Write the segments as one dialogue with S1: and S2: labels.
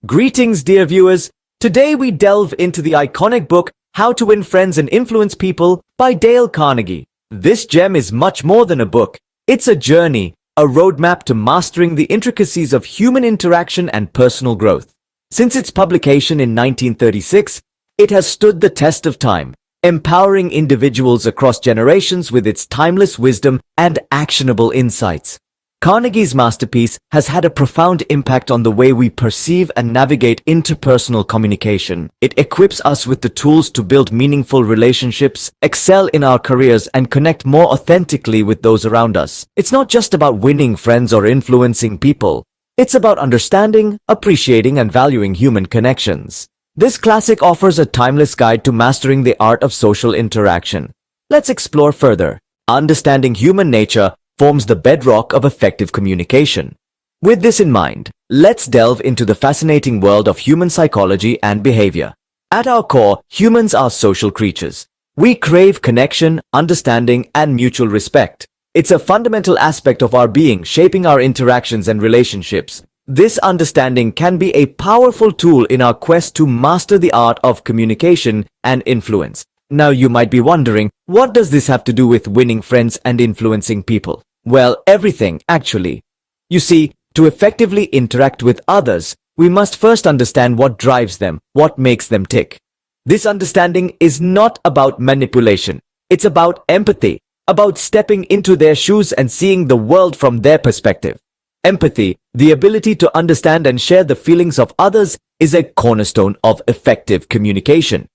S1: Greetings, dear viewers. Today we delve into the iconic book How to Win Friends and Influence People by Dale Carnegie. This gem is much more than a book. It's a journey, a roadmap to mastering the intricacies of human interaction and personal growth. Since its publication in 1936, it has stood the test of time, empowering individuals across generations with its timeless wisdom and actionable insights. Carnegie's masterpiece has had a profound impact on the way we perceive and navigate interpersonal communication. It equips us with the tools to build meaningful relationships, excel in our careers, and connect more authentically with those around us. It's not just about winning friends or influencing people. It's about understanding, appreciating, and valuing human connections. This classic offers a timeless guide to mastering the art of social interaction. Let's explore further. Understanding human nature forms the bedrock of effective communication. With this in mind, let's delve into the fascinating world of human psychology and behavior. At our core, humans are social creatures. We crave connection, understanding, and mutual respect. It's a fundamental aspect of our being, shaping our interactions and relationships. This understanding can be a powerful tool in our quest to master the art of communication and influence. Now you might be wondering, what does this have to do with winning friends and influencing people? Well, everything, actually. You see, to effectively interact with others, we must first understand what drives them, what makes them tick. This understanding is not about manipulation. It's about empathy, about stepping into their shoes and seeing the world from their perspective. Empathy, the ability to understand and share the feelings of others, is a cornerstone of effective communication.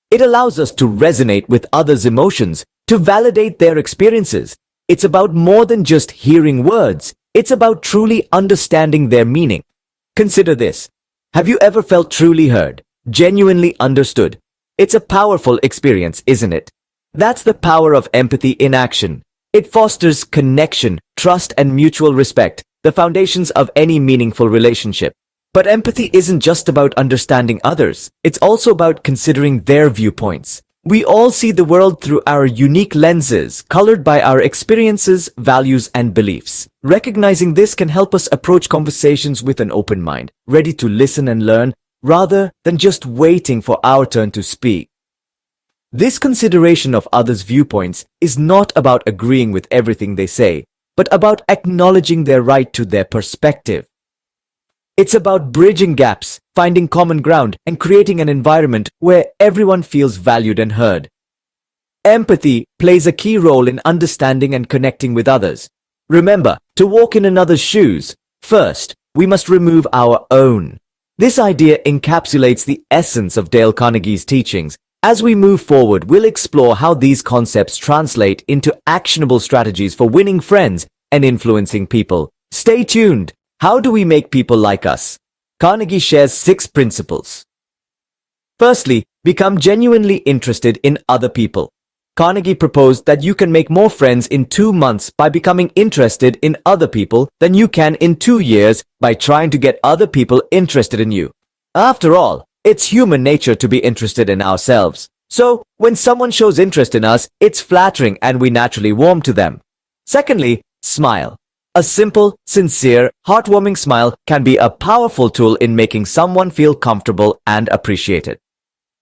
S1: It allows us to resonate with others' emotions, to validate their experiences. It's about more than just hearing words. It's about truly understanding their meaning. Consider this. Have you ever felt truly heard, genuinely understood? It's a powerful experience, isn't it? That's the power of empathy in action. It fosters connection, trust, and mutual respect, the foundations of any meaningful relationship. But empathy isn't just about understanding others. It's also about considering their viewpoints. We all see the world through our unique lenses, colored by our experiences, values, and beliefs. Recognizing this can help us approach conversations with an open mind, ready to listen and learn, rather than just waiting for our turn to speak. This consideration of others' viewpoints is not about agreeing with everything they say, but about acknowledging their right to their perspective. It's about bridging gaps, finding common ground, and creating an environment where everyone feels valued and heard. Empathy plays a key role in understanding and connecting with others. Remember, to walk in another's shoes, first, we must remove our own. This idea encapsulates the essence of Dale Carnegie's teachings. As we move forward, we'll explore how these concepts translate into actionable strategies for winning friends and influencing people. Stay tuned. How do we make people like us? Carnegie shares 6 principles. Firstly, become genuinely interested in other people. Carnegie proposed that you can make more friends in 2 months by becoming interested in other people than you can in 2 years by trying to get other people interested in you. After all, it's human nature to be interested in ourselves. So, when someone shows interest in us, it's flattering and we naturally warm to them. Secondly, smile. A simple, sincere, heartwarming smile can be a powerful tool in making someone feel comfortable and appreciated.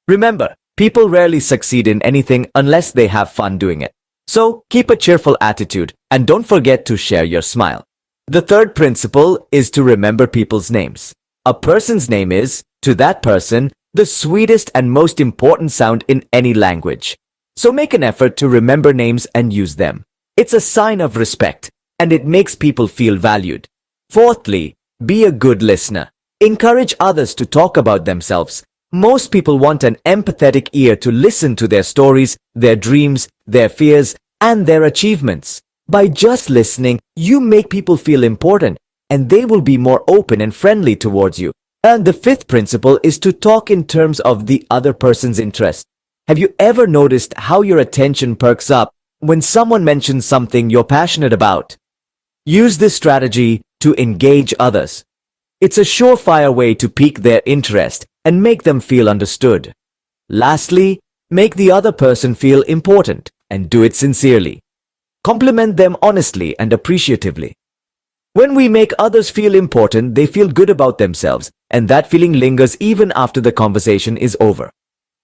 S1: Remember, people rarely succeed in anything unless they have fun doing it. So, keep a cheerful attitude and don't forget to share your smile. The third principle is to remember people's names. A person's name is, to that person, the sweetest and most important sound in any language. So make an effort to remember names and use them. It's a sign of respect, and it makes people feel valued. Fourthly, be a good listener. Encourage others to talk about themselves. Most people want an empathetic ear to listen to their stories, their dreams, their fears, and their achievements. By just listening, you make people feel important, and they will be more open and friendly towards you. And the fifth principle is to talk in terms of the other person's interest. Have you ever noticed how your attention perks up when someone mentions something you're passionate about? Use this strategy to engage others. It's a surefire way to pique their interest and make them feel understood. Lastly, make the other person feel important and do it sincerely. Compliment them honestly and appreciatively. When we make others feel important, they feel good about themselves, and that feeling lingers even after the conversation is over.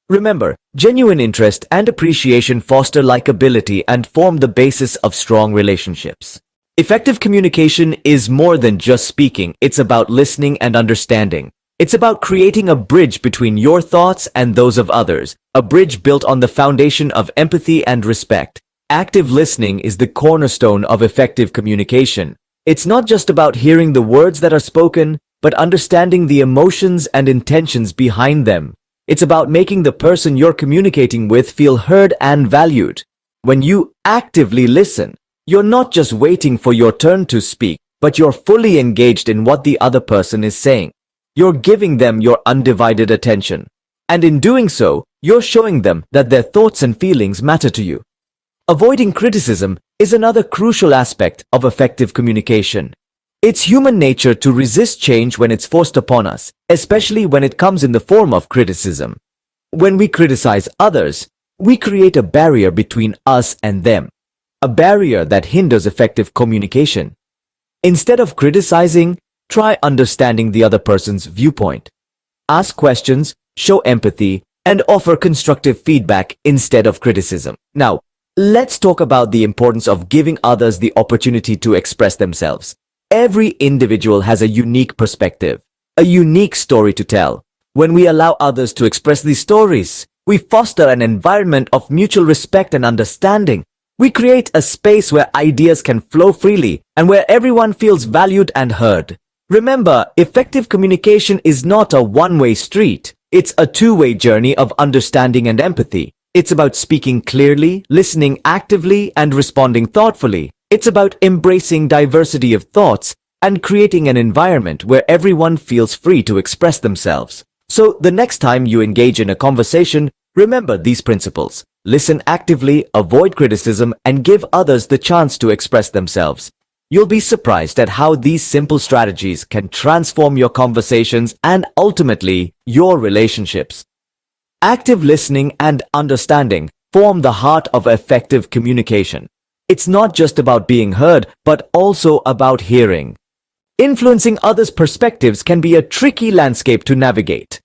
S1: Remember, genuine interest and appreciation foster likability and form the basis of strong relationships. Effective communication is more than just speaking. It's about listening and understanding. It's about creating a bridge between your thoughts and those of others, a bridge built on the foundation of empathy and respect. Active listening is the cornerstone of effective communication. It's not just about hearing the words that are spoken, but understanding the emotions and intentions behind them. It's about making the person you're communicating with feel heard and valued. When you actively listen, you're not just waiting for your turn to speak, but you're fully engaged in what the other person is saying. You're giving them your undivided attention. And in doing so, you're showing them that their thoughts and feelings matter to you. Avoiding criticism is another crucial aspect of effective communication. It's human nature to resist change when it's forced upon us, especially when it comes in the form of criticism. When we criticize others, we create a barrier between us and them, a barrier that hinders effective communication. Instead of criticizing, try understanding the other person's viewpoint. Ask questions, show empathy, and offer constructive feedback instead of criticism. Now, let's talk about the importance of giving others the opportunity to express themselves. Every individual has a unique perspective, a unique story to tell. When we allow others to express these stories, we foster an environment of mutual respect and understanding. We create a space where ideas can flow freely and where everyone feels valued and heard. Remember, effective communication is not a one-way street. It's a two-way journey of understanding and empathy. It's about speaking clearly, listening actively, and responding thoughtfully. It's about embracing diversity of thoughts and creating an environment where everyone feels free to express themselves. So the next time you engage in a conversation, remember these principles. Listen actively, avoid criticism, and give others the chance to express themselves. You'll be surprised at how these simple strategies can transform your conversations and ultimately your relationships. Active listening and understanding form the heart of effective communication. It's not just about being heard, but also about hearing. Influencing others' perspectives can be a tricky landscape to navigate.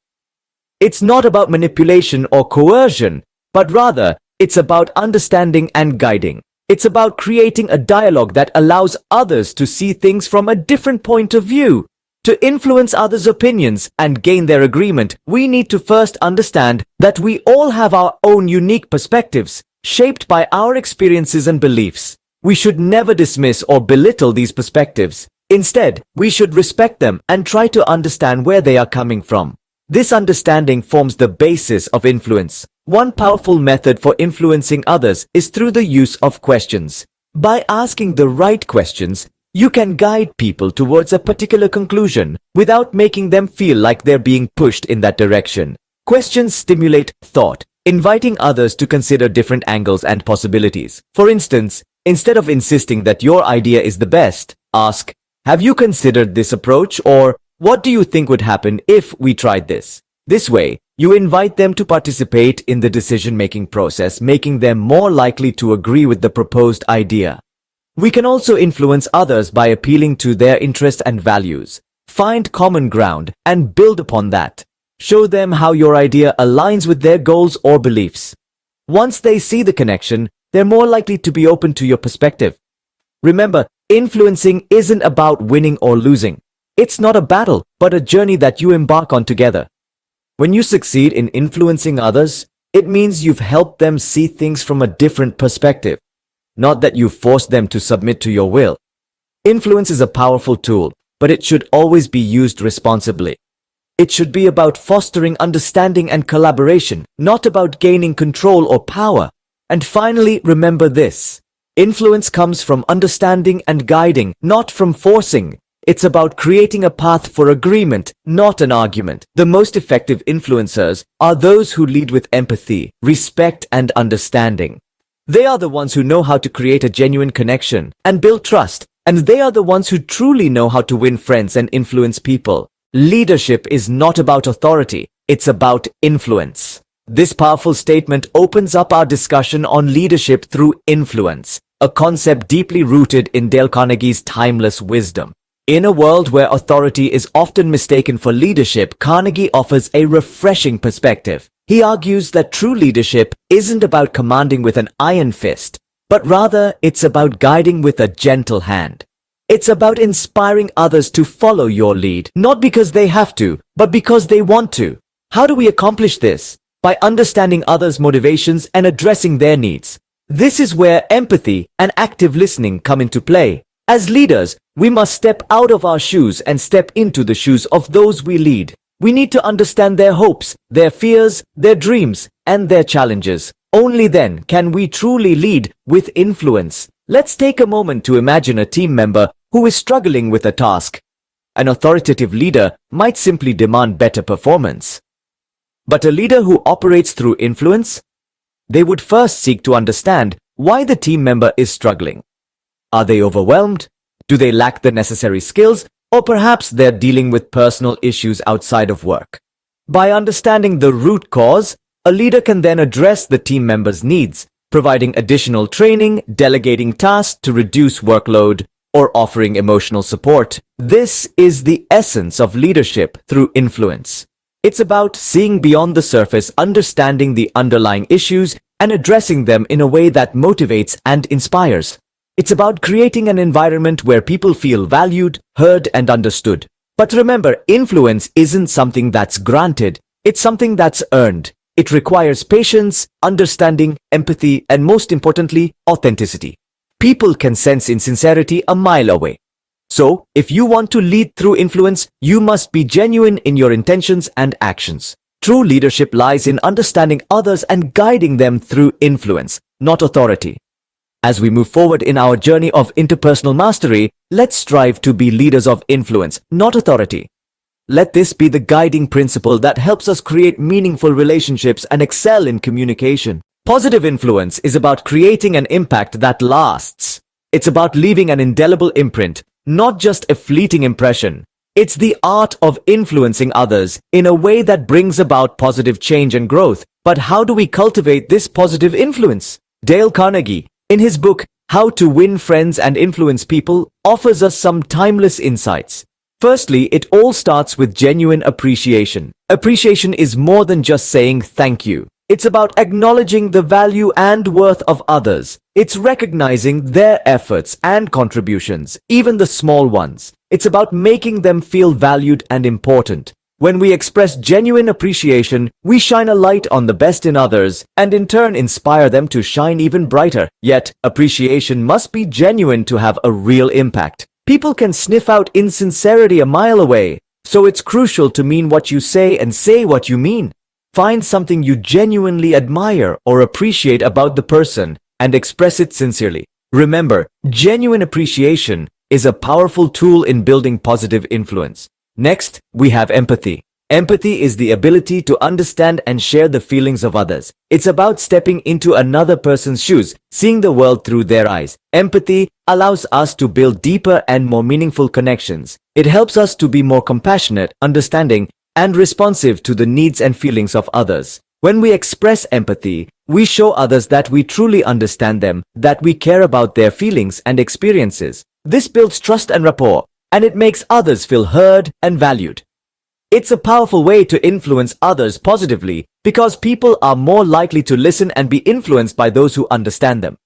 S1: It's not about manipulation or coercion, but rather, it's about understanding and guiding. It's about creating a dialogue that allows others to see things from a different point of view. To influence others' opinions and gain their agreement, we need to first understand that we all have our own unique perspectives, shaped by our experiences and beliefs. We should never dismiss or belittle these perspectives. Instead, we should respect them and try to understand where they are coming from. This understanding forms the basis of influence. One powerful method for influencing others is through the use of questions. By asking the right questions, you can guide people towards a particular conclusion without making them feel like they're being pushed in that direction. Questions stimulate thought, inviting others to consider different angles and possibilities. For instance, instead of insisting that your idea is the best, ask, "Have you considered this approach?" or "What do you think would happen if we tried this?" This way, you invite them to participate in the decision-making process, making them more likely to agree with the proposed idea. We can also influence others by appealing to their interests and values. Find common ground and build upon that. Show them how your idea aligns with their goals or beliefs. Once they see the connection, they're more likely to be open to your perspective. Remember, influencing isn't about winning or losing. It's not a battle, but a journey that you embark on together. When you succeed in influencing others, it means you've helped them see things from a different perspective, not that you've forced them to submit to your will. Influence is a powerful tool, but it should always be used responsibly. It should be about fostering understanding and collaboration, not about gaining control or power. And finally, remember this. Influence comes from understanding and guiding, not from forcing. It's about creating a path for agreement, not an argument. The most effective influencers are those who lead with empathy, respect, and understanding. They are the ones who know how to create a genuine connection and build trust, and they are the ones who truly know how to win friends and influence people. Leadership is not about authority, it's about influence. This powerful statement opens up our discussion on leadership through influence. a concept deeply rooted in Dale Carnegie's timeless wisdom. In a world where authority is often mistaken for leadership, Carnegie offers a refreshing perspective. He argues that true leadership isn't about commanding with an iron fist, but rather it's about guiding with a gentle hand. It's about inspiring others to follow your lead, not because they have to, but because they want to. How do we accomplish this? By understanding others' motivations and addressing their needs. This is where empathy and active listening come into play. As leaders, we must step out of our shoes and step into the shoes of those we lead. We need to understand their hopes, their fears, their dreams, and their challenges. Only then can we truly lead with influence. Let's take a moment to imagine a team member who is struggling with a task. An authoritative leader might simply demand better performance. But a leader who operates through influence, they would first seek to understand why the team member is struggling. Are they overwhelmed? Do they lack the necessary skills? Or perhaps they're dealing with personal issues outside of work. By understanding the root cause, a leader can then address the team member's needs, providing additional training, delegating tasks to reduce workload, or offering emotional support. This is the essence of leadership through influence. It's about seeing beyond the surface, understanding the underlying issues, and addressing them in a way that motivates and inspires. It's about creating an environment where people feel valued, heard, and understood. But remember, influence isn't something that's granted, it's something that's earned. It requires patience, understanding, empathy, and most importantly, authenticity. People can sense insincerity a mile away. So, if you want to lead through influence, you must be genuine in your intentions and actions. True leadership lies in understanding others and guiding them through influence, not authority. As we move forward in our journey of interpersonal mastery, let's strive to be leaders of influence, not authority. Let this be the guiding principle that helps us create meaningful relationships and excel in communication. Positive influence is about creating an impact that lasts. It's about leaving an indelible imprint, not just a fleeting impression. It's the art of influencing others in a way that brings about positive change and growth. But how do we cultivate this positive influence? Dale Carnegie, in his book, How to Win Friends and Influence People, offers us some timeless insights. Firstly, it all starts with genuine appreciation. Appreciation is more than just saying thank you. It's about acknowledging the value and worth of others. It's recognizing their efforts and contributions, even the small ones. It's about making them feel valued and important. When we express genuine appreciation, we shine a light on the best in others and in turn inspire them to shine even brighter. Yet, appreciation must be genuine to have a real impact. People can sniff out insincerity a mile away, so it's crucial to mean what you say and say what you mean. Find something you genuinely admire or appreciate about the person and express it sincerely. Remember, genuine appreciation is a powerful tool in building positive influence. Next, we have empathy. Empathy is the ability to understand and share the feelings of others. It's about stepping into another person's shoes, seeing the world through their eyes. Empathy allows us to build deeper and more meaningful connections. It helps us to be more compassionate, understanding, and responsive to the needs and feelings of others. When we express empathy, we show others that we truly understand them, that we care about their feelings and experiences. This builds trust and rapport, and it makes others feel heard and valued. It's a powerful way to influence others positively because people are more likely to listen and be influenced by those who understand them.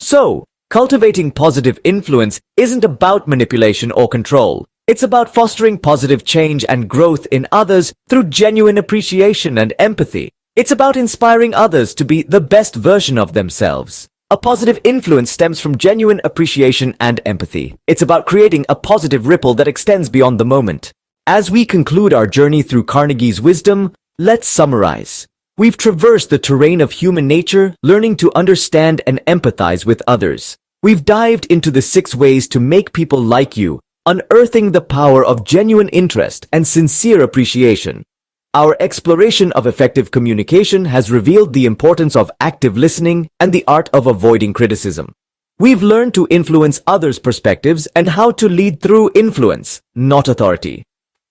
S1: So, cultivating positive influence isn't about manipulation or control. It's about fostering positive change and growth in others through genuine appreciation and empathy. It's about inspiring others to be the best version of themselves. A positive influence stems from genuine appreciation and empathy. It's about creating a positive ripple that extends beyond the moment. As we conclude our journey through Carnegie's wisdom, let's summarize. We've traversed the terrain of human nature, learning to understand and empathize with others. We've dived into the 6 ways to make people like you, unearthing the power of genuine interest and sincere appreciation. Our exploration of effective communication has revealed the importance of active listening and the art of avoiding criticism. We've learned to influence others' perspectives and how to lead through influence, not authority.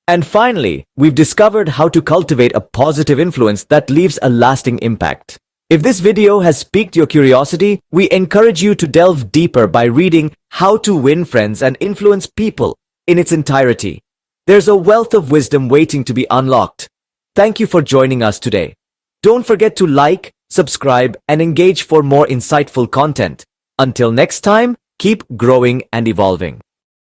S1: And finally, we've discovered how to cultivate a positive influence that leaves a lasting impact. If this video has piqued your curiosity, we encourage you to delve deeper by reading How to Win Friends and Influence People in its entirety. There's a wealth of wisdom waiting to be unlocked. Thank you for joining us today. Don't forget to like, subscribe, and engage for more insightful content. Until next time, keep growing and evolving.